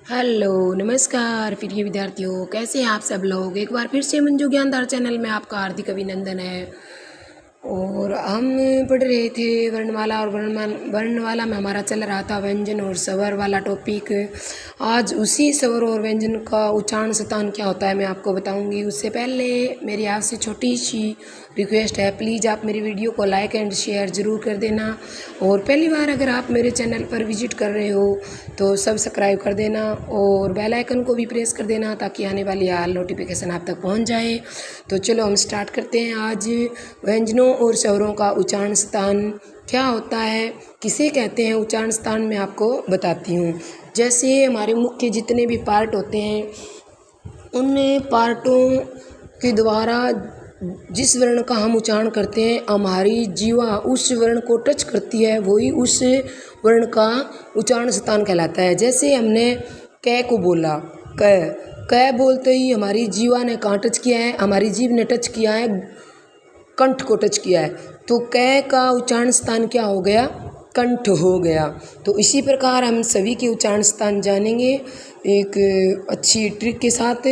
Hello नमस्कार प्रिय विद्यार्थियों, कैसे हैं आप सब लोग। एक बार फिर से मंजू ज्ञानधार चैनल में आपका हार्दिक अभिनंदन है। और हम पढ़ रहे थे वर्णमाला, और वर्णमाला में हमारा चल रहा था व्यंजन और स्वर वाला टॉपिक। आज उसी स्वर और व्यंजन का उच्चारण स्थान क्या होता है मैं आपको बताऊंगी। उससे पहले मेरी आपसे छोटी सी रिक्वेस्ट है, प्लीज़ आप मेरी वीडियो को लाइक एंड शेयर ज़रूर कर देना। और पहली बार अगर आप मेरे चैनल पर विजिट कर रहे हो तो सब्सक्राइब कर देना और बेल आइकन को भी प्रेस कर देना ताकि आने वाली हाल नोटिफिकेशन आप तक पहुंच जाए। तो चलो हम स्टार्ट करते हैं। आज व्यंजनों और स्वरों का उच्चारण स्थान क्या होता है, किसे कहते हैं, उच्चारण स्थान मैं आपको बताती हूँ। जैसे हमारे मुख्य जितने भी पार्ट होते हैं उन पार्टों के द्वारा जिस वर्ण का हम उच्चारण करते हैं, हमारी जीवा उस वर्ण को टच करती है, वही उस वर्ण का उच्चारण स्थान कहलाता है। जैसे हमने क को बोला, क बोलते ही हमारी जीवा ने कहाँ टच किया है, हमारी जीभ ने टच किया है, कंठ को टच किया है, तो क का उच्चारण स्थान क्या हो गया, कंठ हो गया। तो इसी प्रकार हम सभी के उच्चारण स्थान जानेंगे एक अच्छी ट्रिक के साथ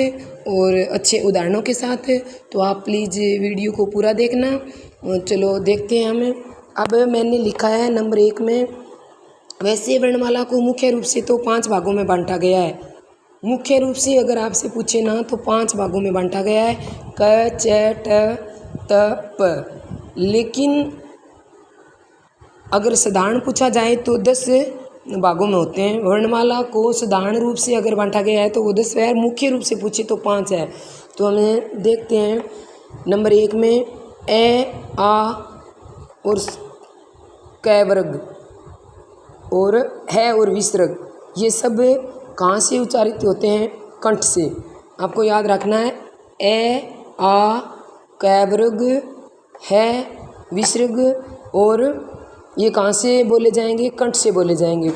और अच्छे उदाहरणों के साथ। तो आप प्लीज़ वीडियो को पूरा देखना। चलो देखते हैं हमें। अब मैंने लिखा है नंबर 1 में, वैसे वर्णमाला को मुख्य रूप से तो 5 भागों में बांटा गया है। मुख्य रूप से अगर आपसे पूछे ना तो 5 भागों में बांटा गया है, क च ट त प। लेकिन अगर साधारण पूछा जाए तो 10 भागों में होते हैं। वर्णमाला को साधारण रूप से अगर बांटा गया है तो वो 10 है, मुख्य रूप से पूछे तो 5 है। तो हमें देखते हैं नंबर 1 में ए आ और कै वर्ग और है और विसर्ग, ये सब कहाँ से उच्चारित होते हैं, कंठ से। आपको याद रखना है ए आ कै वर्ग है विसर्ग, और ये कहाँ से बोले जाएंगे, कंठ से बोले जाएंगे।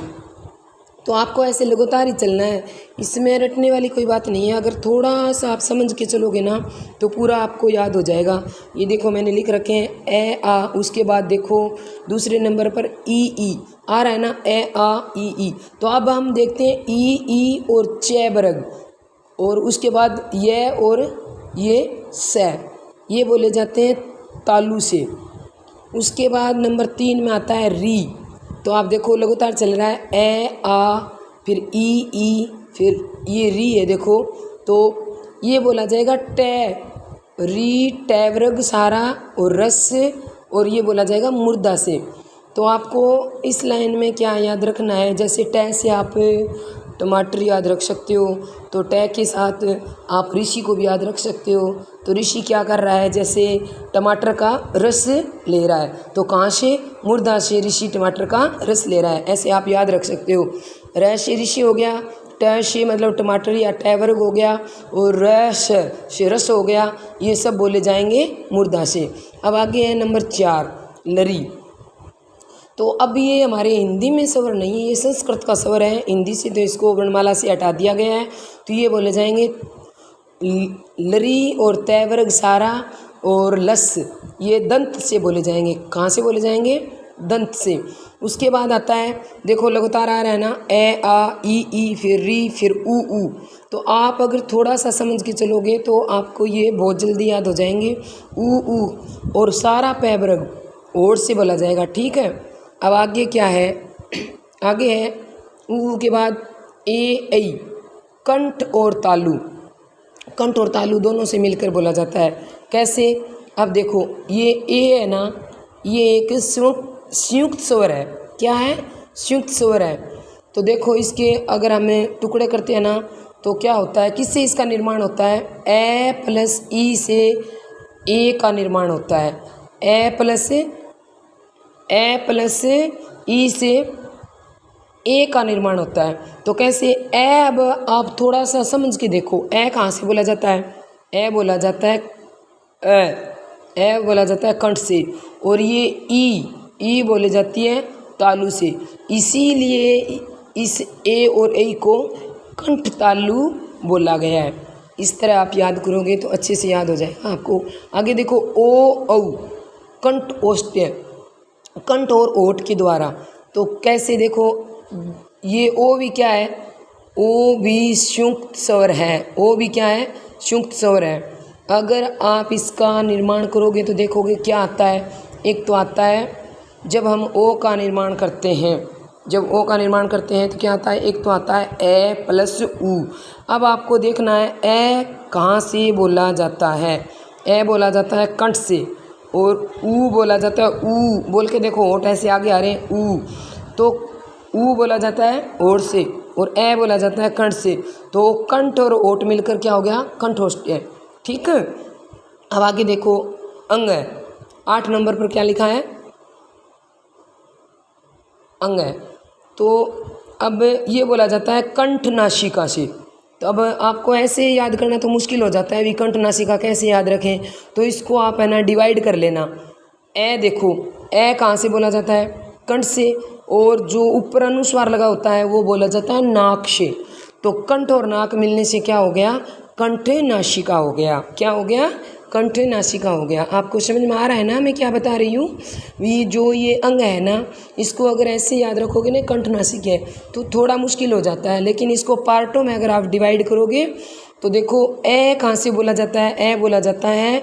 तो आपको ऐसे लगातार ही चलना है, इसमें रटने वाली कोई बात नहीं है। अगर थोड़ा सा आप समझ के चलोगे ना तो पूरा आपको याद हो जाएगा। ये देखो मैंने लिख रखे हैं ए आ, उसके बाद देखो दूसरे नंबर पर ई आ रहा है ना, ए आ ई। तो अब हम देखते हैं ई और च वर्ग, और उसके बाद ये और ये स, ये बोले जाते हैं तालु से। उसके बाद नंबर 3 में आता है री। तो आप देखो लगातार चल रहा है ए आ, फिर ई, फिर ये री है देखो, तो ये बोला जाएगा टे, री टे वर्ग सारा और रस से, और ये बोला जाएगा मुर्दा से। तो आपको इस लाइन में क्या याद रखना है, जैसे टे से आप टमाटर याद रख सकते हो, तो टे के साथ आप ऋषि को भी याद रख सकते हो। तो ऋषि क्या कर रहा है, जैसे टमाटर का रस ले रहा है, तो कहाँ से, मुर्दा से ऋषि टमाटर का रस ले रहा है, ऐसे आप याद रख सकते हो। र से ऋषि हो गया, ट से मतलब टमाटर या टे वर्ग हो गया, और रस से रस हो गया, ये सब बोले जाएंगे मुर्दा से। अब आगे है नंबर 4 लरी। तो अब ये हमारे हिंदी में स्वर नहीं है, ये संस्कृत का स्वर है, हिंदी से तो इसको वर्णमाला से हटा दिया गया है। तो ये बोले जाएंगे लरी और तय वर्ग सारा और लस, ये दंत से बोले जाएंगे। कहाँ से बोले जाएंगे, दंत से। उसके बाद आता है, देखो लगातार आ रहा है ना, ए आ ई, फिर री, फिर ऊ। तो आप अगर थोड़ा सा समझ के चलोगे तो आपको ये बहुत जल्दी याद हो जाएंगे। ऊ और सारा पै वर्ग और से बोला जाएगा, ठीक है। अब आगे क्या है, आगे है ऊ के बाद ए ऐ, कंठ और तालु। कंठ और तालु दोनों से मिलकर बोला जाता है। कैसे, अब देखो ये ए है ना, ये एक संयुक्त स्वर है। क्या है, संयुक्त स्वर है। तो देखो इसके अगर हमें टुकड़े करते हैं ना तो क्या होता है, किससे इसका निर्माण होता है, ए प्लस ई से ए का निर्माण होता है। ए प्लस ई से ए का निर्माण होता है। तो कैसे, ए, अब आप थोड़ा सा समझ के देखो, ए कहाँ से बोला जाता है, ए बोला जाता है ए बोला जाता है कंठ से, और ये ई बोले जाती है तालु से। इसीलिए इस ए और ए को कंठ तालु बोला गया है। इस तरह आप याद करोगे तो अच्छे से याद हो जाएगा आपको। आगे देखो ओ औ, कंठ ओष्ठ्य, कंठ और ओठ के द्वारा। तो कैसे देखो, ये ओ भी क्या है, ओ भी संयुक्त स्वर है, ओ भी क्या है, संयुक्त स्वर है। अगर आप इसका निर्माण करोगे तो देखोगे क्या आता है। एक तो आता है जब हम ओ का निर्माण करते हैं, जब ओ का निर्माण करते हैं तो क्या आता है, एक तो आता है ए प्लस ऊ। अब आपको देखना है ए कहाँ से बोला जाता है। ए बोला जाता है कंठ से, और ऊ बोला जाता है, ऊ बोल के देखो होठ ऐसे आगे आ रहे हैं, ऊ। तो ऊ बोला जाता है ओठ से, और ए बोला जाता है कंठ से। तो कंठ और ओठ मिलकर क्या हो गया, कंठोष्ठ है। ठीक है, अब आगे देखो अंग है, 8 नंबर पर क्या लिखा है, अंग है। तो अब ये बोला जाता है कंठ नासिका से। तो अब आपको ऐसे याद करना तो मुश्किल हो जाता है, विकंठ नासिका कैसे याद रखें। तो इसको आप है ना डिवाइड कर लेना। ए देखो, ए कहाँ से बोला जाता है, कंठ से, और जो ऊपर अनुस्वार लगा होता है वो बोला जाता है नाक से। तो कंठ और नाक मिलने से क्या हो गया, कंठ नासिका हो गया। क्या हो गया, कंठ नासिका हो गया। आपको समझ में आ रहा है ना मैं क्या बता रही हूँ। ये जो ये अंग है ना, इसको अगर ऐसे याद रखोगे ना कंठ नासिक है तो थोड़ा मुश्किल हो जाता है, लेकिन इसको पार्टों में अगर आप डिवाइड करोगे तो देखो ए कहाँ से बोला जाता है, ए बोला जाता है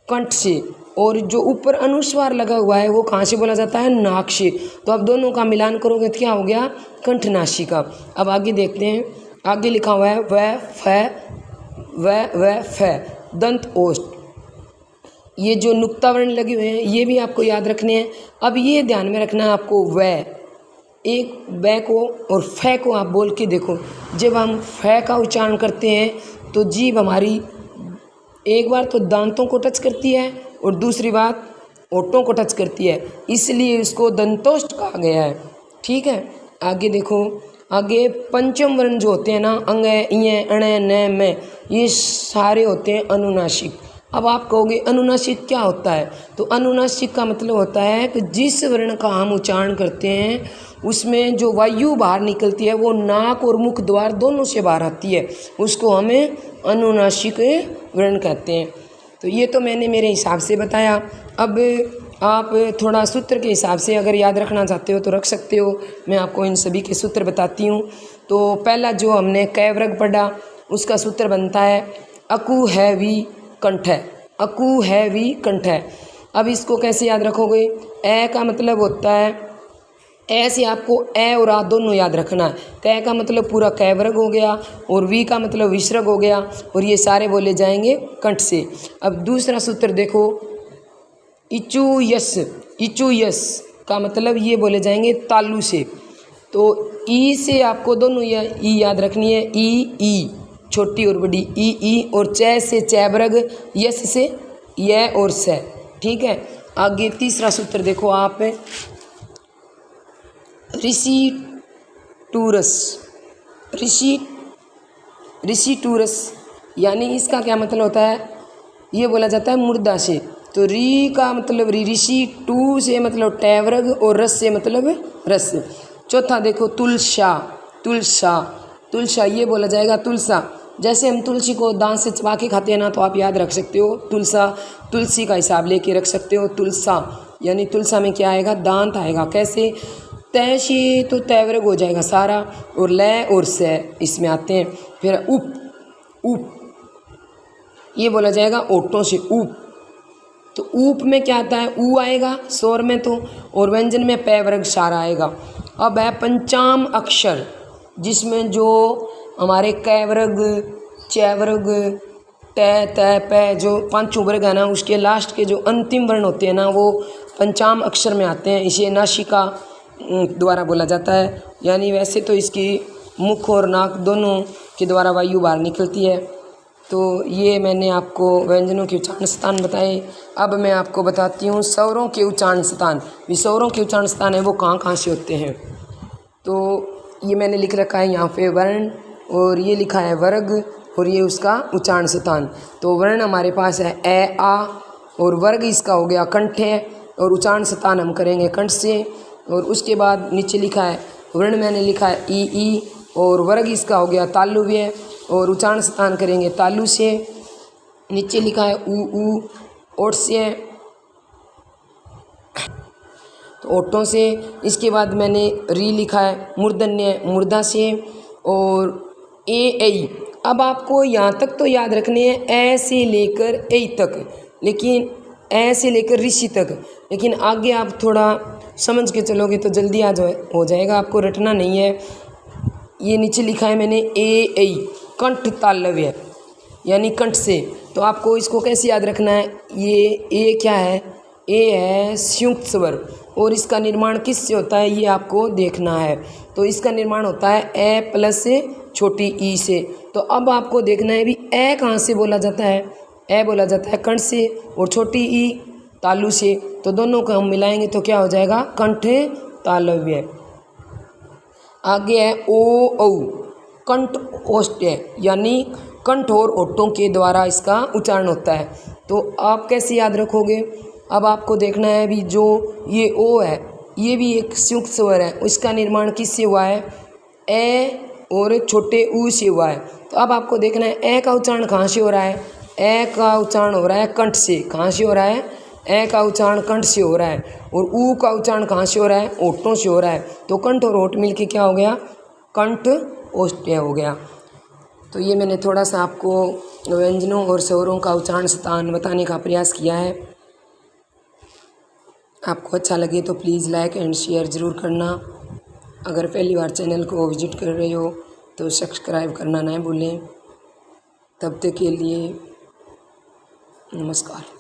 कंठ से, और जो ऊपर अनुस्वार लगा हुआ है वो कहाँ से बोला जाता है, नाक से। तो अब दोनों का मिलान करोगे तो क्या हो गया, कंठ नासिका। अब आगे देखते हैं, आगे लिखा हुआ है व फ दंत ओष्ठ। ये जो नुक्ता वर्ण लगे हुए हैं ये भी आपको याद रखने हैं। अब ये ध्यान में रखना है आपको, व एक व को और फ को आप बोल के देखो। जब हम फ का उच्चारण करते हैं तो जीभ हमारी एक बार तो दांतों को टच करती है और दूसरी बात ओठों को टच करती है, इसलिए इसको दंतोष्ठ कहा गया है। ठीक है, आगे देखो, आगे पंचम वर्ण जो होते हैं ना, अंग, इय, अण, न, में, ये सारे होते हैं अनुनासिक। अब आप कहोगे अनुनासिक क्या होता है, तो अनुनासिक का मतलब होता है कि जिस वर्ण का हम उच्चारण करते हैं उसमें जो वायु बाहर निकलती है वो नाक और मुख द्वार दोनों से बाहर आती है, उसको हमें अनुनासिक वर्ण कहते हैं। तो ये तो मैंने मेरे हिसाब से बताया। अब आप थोड़ा सूत्र के हिसाब से अगर याद रखना चाहते हो तो रख सकते हो। मैं आपको इन सभी के सूत्र बताती हूँ। तो पहला जो हमने कैवर्ग पढ़ा उसका सूत्र बनता है अकु है वी कंठ है, अकु है वी कंठ है। अब इसको कैसे याद रखोगे, ए का मतलब होता है, ए से आपको ए और आ दोनों याद रखना है। कै का मतलब पूरा कैवर्ग हो गया और वी का मतलब विसर्ग हो गया, और ये सारे बोले जाएंगे कंठ से। अब दूसरा सूत्र देखो, इचु यस, इचु यस का मतलब ये बोले जाएंगे तालु से। तो ई से आपको दोनों ई याद रखनी है, ई छोटी और बड़ी ई, और च से चैवर्ग, यस से य और स। ठीक है, आगे तीसरा सूत्र देखो आप, ऋषि टूरस, ऋषि टूरस यानी इसका क्या मतलब होता है, ये बोला जाता है मुर्दा से। तो री का मतलब ऋषि, टू से मतलब टैवर्ग, और रस से मतलब रस। चौथा देखो तुलसा, तुलसा, तुलसा ये बोला जाएगा तुलसा। जैसे हम तुलसी को दांत से चबा के खाते हैं ना, तो आप याद रख सकते हो तुलसा, तुलसी का हिसाब लेके रख सकते हो। तुलसा यानी तुलसा में क्या आएगा, दांत आएगा। कैसे, तय से तो तैवर्ग हो जाएगा सारा, और लय और स इसमें आते हैं। फिर उप, उप ये बोला जाएगा ओठों से, उप। तो ऊप में क्या आता है, ऊ आएगा स्वर में तो, और व्यंजन में पैवर्ग सारा आएगा। अब है पंचाम अक्षर, जिसमें जो हमारे कैवर्ग, चैवर्ग, ट, त, प जो पांचों वर्ग है ना, उसके लास्ट के जो अंतिम वर्ण होते हैं ना वो पंचाम अक्षर में आते हैं। इसे नासिका द्वारा बोला जाता है। यानी वैसे तो इसकी मुख और नाक दोनों के द्वारा वायु बाहर निकलती है। तो ये मैंने आपको व्यंजनों के उच्चारण स्थान बताए। अब मैं आपको बताती हूँ स्वरों के उच्चारण स्थान। स्वरों के उच्चारण स्थान है वो कहाँ कहाँ से होते हैं। तो ये मैंने लिख रखा है यहाँ पे वर्ण, और ये लिखा है वर्ग, और ये उसका उच्चारण स्थान। तो वर्ण हमारे पास है ए, आ, और वर्ग इसका हो गया कंठ है, और उच्चारण स्थान हम करेंगे कंठ से। और उसके बाद नीचे लिखा है वर्ण, मैंने लिखा है ई, और वर्ग इसका हो गया तालुव्य, और उच्चारण स्थान करेंगे तालु से। नीचे लिखा है ऊ, ओठ से, तो ओठों से। इसके बाद मैंने री लिखा है मूर्धन्य, मुर्दा से, और ऐ। अब आपको यहाँ तक तो याद रखने हैं ए से लेकर ऐ तक, लेकिन ए से लेकर ऋषि तक, लेकिन आगे आप थोड़ा समझ के चलोगे तो जल्दी हो जाएगा, आपको रटना नहीं है। ये नीचे लिखा है मैंने ऐ कंठ तालव्य यानी कंठ से, तो आपको इसको कैसे याद रखना है। ये ए क्या है, ए है संयुक्त स्वर, और इसका निर्माण किससे होता है ये आपको देखना है। तो इसका निर्माण होता है ए प्लस छोटी ई से। तो अब आपको देखना है भी ए कहाँ से बोला जाता है, ए बोला जाता है कंठ से और छोटी ई तालु से, तो दोनों को हम मिलाएंगे तो क्या हो जाएगा कंठ तालव्य। आगे है ओ औ कंठ ओष्ठ्य यानी कंठ और ओठों के द्वारा इसका उच्चारण होता है। तो आप कैसे याद रखोगे, अब आपको देखना है भी जो ये ओ है ये भी एक संयुक्त स्वर है, इसका निर्माण किससे हुआ है, ए और छोटे ऊ से हुआ है। तो अब आपको देखना है ए का उच्चारण कहाँ से हो रहा है, ए का उच्चारण हो रहा है कंठ से। कहाँ से हो रहा है, ए का उच्चारण कंठ से हो रहा है, और ऊ का उच्चारण कहाँ से हो रहा है, ओठों से हो रहा है। तो कंठ और ओठ मिलके क्या हो गया, कंठ ओष्ठ्य हो गया। तो ये मैंने थोड़ा सा आपको व्यंजनों और स्वरों का उच्चारण स्थान बताने का प्रयास किया है। आपको अच्छा लगे तो प्लीज़ लाइक एंड शेयर ज़रूर करना। अगर पहली बार चैनल को विजिट कर रहे हो तो सब्सक्राइब करना ना भूलें। तब तक के लिए नमस्कार।